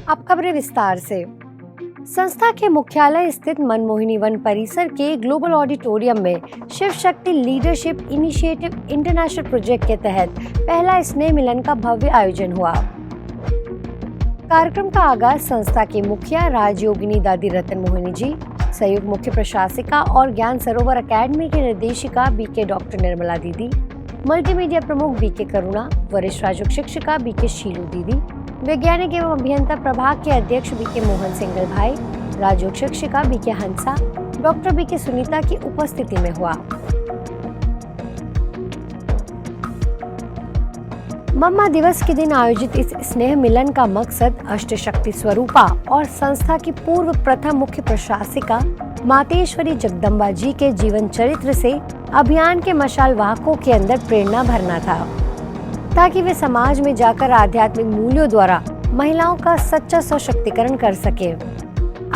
अब खबरें विस्तार से। संस्था के मुख्यालय स्थित मनमोहिनी वन परिसर के ग्लोबल ऑडिटोरियम में Shiv Shakti leadership initiative international project के तहत पहला स्नेह मिलन का भव्य आयोजन हुआ। कार्यक्रम का आगाज संस्था के मुखिया राजयोगिनी दादी रतन मोहिनी जी, संयुक्त मुख्य प्रशासिका और ज्ञान सरोवर अकेडमी की निर्देशिका बीके डॉक्टर निर्मला दीदी, मल्टीमीडिया प्रमुख बीके करुणा, वरिष्ठ राजयोग शिक्षिका बीके शीलू दीदी, वैज्ञानिक एवं अभियंता प्रभाग के अध्यक्ष बीके मोहन सिंगल भाई, राजयोग शिक्षिका बीके हंसा, डॉक्टर बीके सुनीता की उपस्थिति में हुआ। मम्मा दिवस के दिन आयोजित इस स्नेह मिलन का मकसद अष्टशक्ति स्वरूपा और संस्था की पूर्व प्रथम मुख्य प्रशासिका मातेश्वरी जगदम्बा जी के जीवन चरित्र से अभियान के मशाल वाहकों के अंदर प्रेरणा भरना था, ताकि वे समाज में जाकर आध्यात्मिक मूल्यों द्वारा महिलाओं का सच्चा सशक्तिकरण कर सके।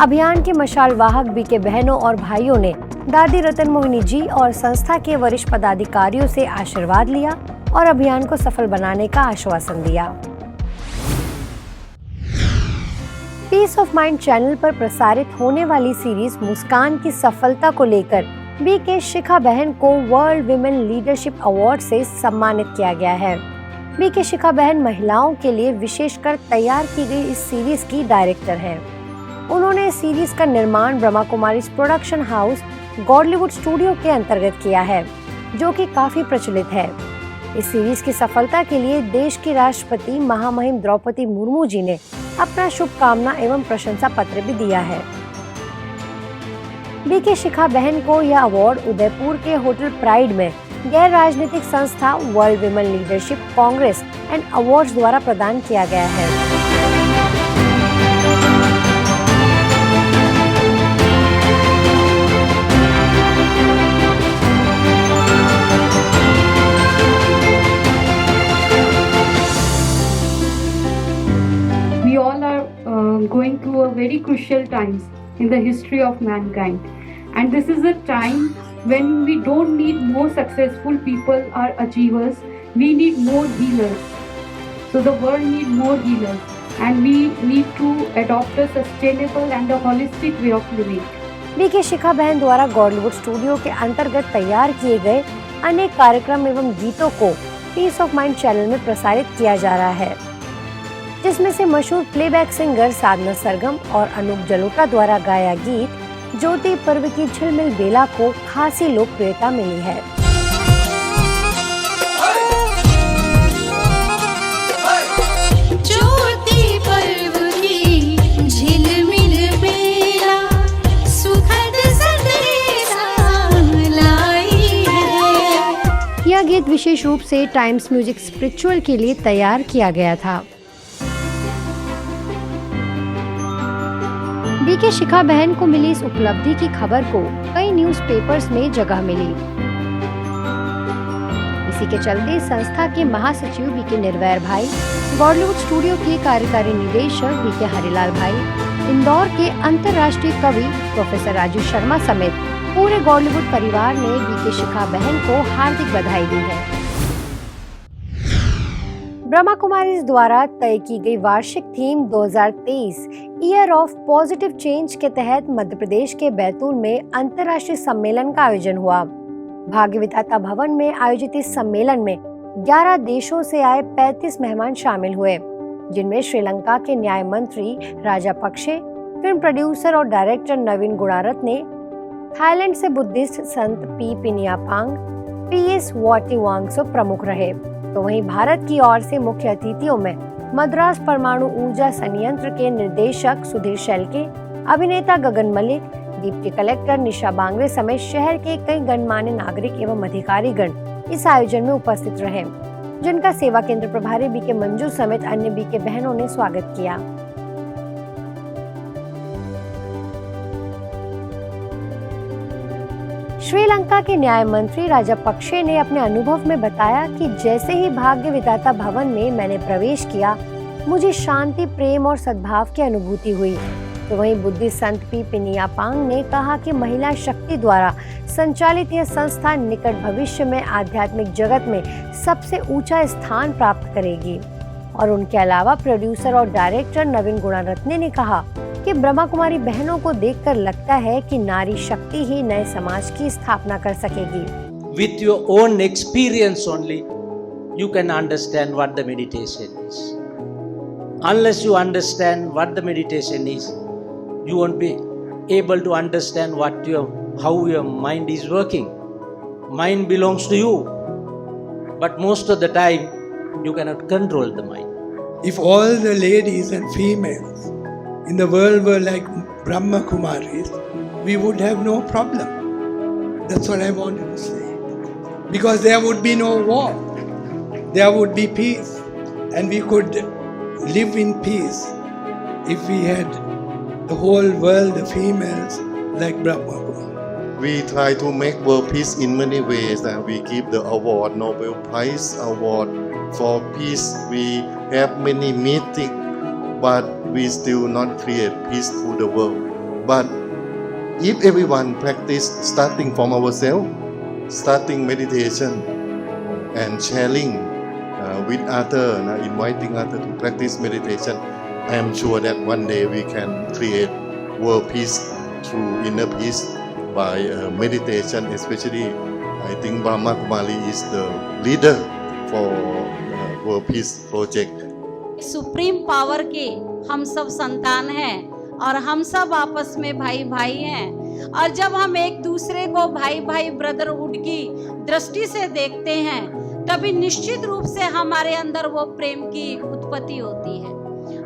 अभियान के मशाल वाहक बीके बहनों और भाइयों ने दादी रतन मोहिनी जी और संस्था के वरिष्ठ पदाधिकारियों से आशीर्वाद लिया और अभियान को सफल बनाने का आश्वासन दिया। पीस ऑफ माइंड चैनल पर प्रसारित होने वाली सीरीज मुस्कान की सफलता को लेकर बीके शिखा बहन को वर्ल्ड विमेन लीडरशिप अवार्ड से सम्मानित किया गया है। बीके शिखा बहन महिलाओं के लिए विशेषकर तैयार की गई इस सीरीज की डायरेक्टर हैं। उन्होंने इस सीरीज का निर्माण Brahma Kumari production house Godlywood studio के अंतर्गत किया है, जो कि काफी प्रचलित है। इस सीरीज की सफलता के लिए देश की राष्ट्रपति महामहिम द्रौपदी मुर्मू जी ने अपना शुभकामना एवं प्रशंसा पत्र भी दिया है। बीके शिखा बहन को यह अवार्ड उदयपुर के होटल प्राइड में गैर राजनीतिक संस्था world women leadership Congress and awards द्वारा प्रदान किया गया है। We all are going through a very crucial times in the history of mankind, and this is a time when we don't need more successful people or achievers, we need more healers. So the world need more healers, and we need to adopt a sustainable and a holistic way of living. BK Shikha बहन द्वारा Godlywood studio के अंतर्गत तैयार किए गए अनेक कार्यक्रम एवं गीतों को पीस ऑफ माइंड चैनल में प्रसारित किया जा रहा है, जिसमें से मशहूर प्लेबैक सिंगर साधना सरगम और अनूप जलोटा द्वारा गाया गीत ज्योति पर्व की झिलमिल बेला को खासी लोकप्रियता मिली है। ज्योति पर्व की झिलमिल बेला सुखद संदेशा लाई है। यह गीत विशेष रूप से टाइम्स म्यूजिक स्पिरिचुअल के लिए तैयार किया गया था। बीके शिखा बहन को मिली इस उपलब्धि की खबर को कई न्यूज़पेपर्स में जगह मिली। इसी के चलते संस्था के महासचिव बीके निर्वैर भाई, गॉडलीवुड स्टूडियो के कार्यकारी निदेशक बीके हरिलाल भाई, इंदौर के अंतर्राष्ट्रीय कवि प्रोफेसर राजू शर्मा समेत पूरे गॉडलीवुड परिवार ने बीके शिखा बहन को हार्दिक बधाई दी है। ब्रह्मा कुमारीज द्वारा तय की गई वार्षिक theme 2023 year of positive change के तहत मध्य प्रदेश के बैतूल में अंतर्राष्ट्रीय सम्मेलन का आयोजन हुआ। भाग्य विधाता भवन में आयोजित इस सम्मेलन में 11 देशों से आए 35 मेहमान शामिल हुए, जिनमें श्रीलंका के न्याय मंत्री राजापक्षे, फिल्म प्रोड्यूसर और डायरेक्टर नवीन गुणारत्ने, थाईलैंड से बुद्धिस्ट संत पी पिनियापांग, पीएस वाटीवांगसो प्रमुख रहे। तो वहीं भारत की ओर से मुख्य अतिथियों में मद्रास परमाणु ऊर्जा संयंत्र के निर्देशक सुधीर शेलके, अभिनेता गगन मलिक, डिप्टी कलेक्टर निशा बांगरे समेत शहर के कई गणमान्य नागरिक एवं अधिकारीगण इस आयोजन में उपस्थित रहे, जिनका सेवा केंद्र प्रभारी बीके मंजू समेत अन्य बीके बहनों ने स्वागत किया। श्रीलंका के न्याय मंत्री राजापक्षे ने अपने अनुभव में बताया कि जैसे ही भाग्य विधाता भवन में मैंने प्रवेश किया, मुझे शांति, प्रेम और सद्भाव की अनुभूति हुई। तो वहीं बुद्धिस्ट संत पी पिनियापांग ने कहा कि महिला शक्ति द्वारा संचालित यह संस्था निकट भविष्य में आध्यात्मिक जगत में सबसे ऊंचा स्थान प्राप्त करेगी। और उनके अलावा प्रोड्यूसर और डायरेक्टर नवीन गुणारत्ने ने कहा कि ब्रह्मा कुमारी बहनों को देखकर लगता है कि नारी शक्ति ही नए समाज की स्थापना कर सकेगी। With your own experience only, you can understand what the meditation is. Unless you understand what the meditation is, you won't be able to understand how your mind is working. Mind belongs to you, but most of the time you cannot control the mind. If all the ladies and females in the world were like Brahma Kumaris, we would have no problem. That's what I wanted to say. Because there would be no war. There would be peace. And we could live in peace if we had the whole world, the females, like Brahma Kumari. We try to make world peace in many ways. We give the award, Nobel Prize Award for peace. We have many meetings, but we still not create peace to the world. But if everyone practice starting from ourselves, starting meditation and sharing with others, inviting others to practice meditation, I am sure that one day we can create world peace through inner peace by meditation. Especially, I think Brahma Kumari is the leader for world peace project. Supreme power के हम सब संतान हैं और हम सब आपस में भाई भाई हैं, और जब हम एक दूसरे को भाई भाई ब्रदरहुड की दृष्टि से देखते हैं तभी निश्चित रूप से हमारे अंदर वो प्रेम की उत्पत्ति होती है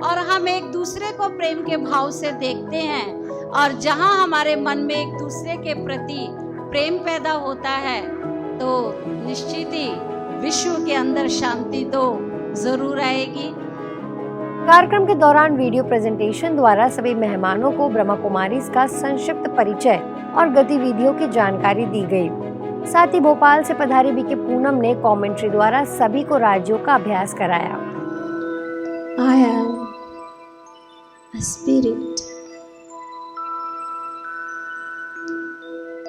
और हम एक दूसरे को प्रेम के भाव से देखते हैं, और जहां हमारे मन में एक दूसरे के प्रति प्रेम पैदा होता है तो निश्चित ही विश्व के अंदर शांति तो जरूर आएगी। कार्यक्रम के दौरान वीडियो प्रेजेंटेशन द्वारा सभी मेहमानों को ब्रह्मा कुमारीज का संक्षिप्त परिचय और गतिविधियों की जानकारी दी गई। साथ ही भोपाल से पधारी बीके पूनम ने कमेंट्री द्वारा सभी को राज्यों का अभ्यास कराया। I am a spirit,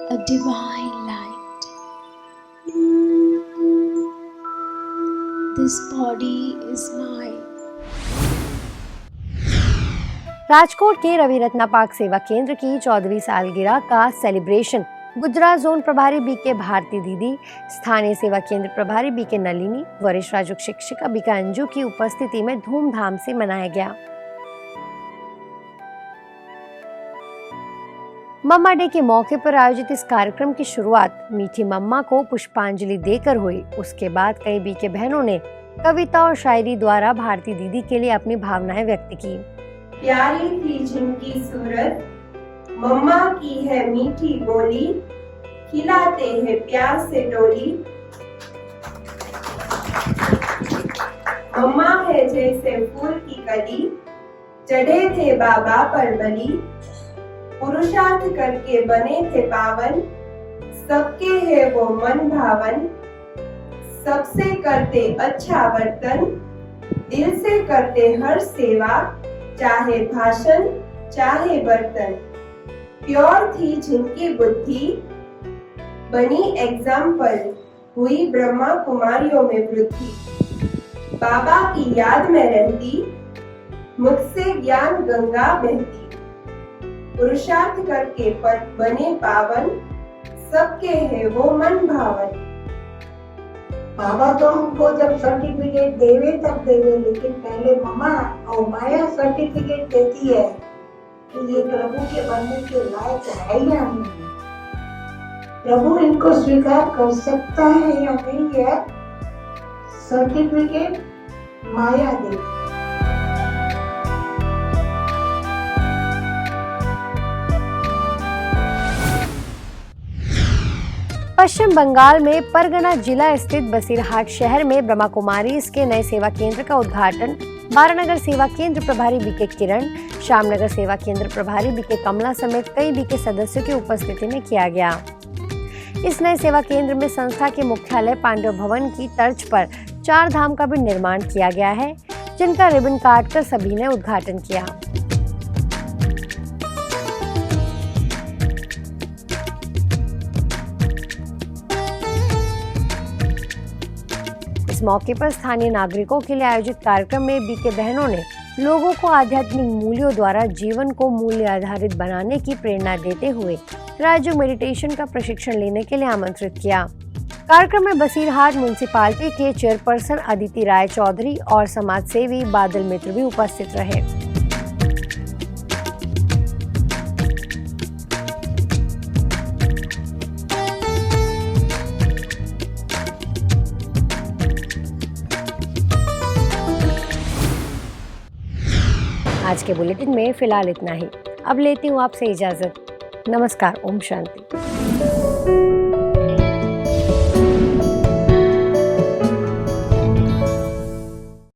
a divine light. This body is mine. Rajkot के रवि रत्ना पार्क सेवा केंद्र की 14वीं सालगिरह का सेलिब्रेशन गुजरात जोन प्रभारी बीके भारती दीदी, स्थानीय सेवा केंद्र प्रभारी बीके नलिनी, वरिष्ठ राजक शिक्षिका बीके अंजू की उपस्थिति में धूमधाम से मनाया गया। मम्मा डे के मौके पर आयोजित इस कार्यक्रम की शुरुआत मीठी मम्मा को पुष्पांजलि देकर हुई। उसके बाद कई बीके बहनों ने कविता और शायरी द्वारा भारती दीदी के लिए अपनी भावनाएं व्यक्त की। प्यारी थी जिनकी सूरत, मम्मा की है मीठी बोली, खिलाते हैं प्यार से डोली। मम्मा है जैसे फूल की कली, चढ़े थे बाबा पर बलि, पुरुषार्थ करके बने थे पावन, सबके है वो मन भावन। सबसे करते अच्छा बर्तन, दिल से करते हर सेवा, चाहे भाषण चाहे बर्तन। प्योर थी जिनकी बुद्धि, बनी एग्जाम्पल, हुई ब्रह्मा कुमारियों में वृद्धि। बाबा की याद में रहती, मुझसे ज्ञान गंगा बहती। पुरुषार्थ करके पद बने पावन, सबके है वो मन भावन। बाबा तो हमको जब सर्टिफिकेट देवे तब देवे, लेकिन पहले मम्मा और माया सर्टिफिकेट देती है कि ये प्रभु के बनने के लायक है या नहीं। प्रभु इनको स्वीकार कर सकता है या नहीं है, सर्टिफिकेट माया देती। पश्चिम बंगाल में परगना जिला स्थित बसीरहाट शहर में ब्रह्मा कुमारीज के नए सेवा केंद्र का उद्घाटन बारानगर सेवा केंद्र प्रभारी बीके किरण, श्यामनगर सेवा केंद्र प्रभारी बीके कमला समेत कई बीके सदस्यों की उपस्थिति में किया गया। इस नए सेवा केंद्र में संस्था के मुख्यालय पांडव भवन की तर्ज पर 4 धाम का भी निर्माण किया गया है, जिनका रिबन काटकर सभी ने उद्घाटन किया। इस मौके पर स्थानीय नागरिकों के लिए आयोजित कार्यक्रम में बीके बहनों ने लोगों को आध्यात्मिक मूल्यों द्वारा जीवन को मूल्य आधारित बनाने की प्रेरणा देते हुए राजयोग मेडिटेशन का प्रशिक्षण लेने के लिए आमंत्रित किया। कार्यक्रम में बसीरहाट म्युनिसिपालिटी के चेयरपर्सन अदिति राय चौधरी और समाज सेवी बादल मित्र भी उपस्थित रहे। आज के बुलेटिन में फिलहाल इतना ही। अब लेती हूँ आपसे इजाजत। नमस्कार। ओम शांति।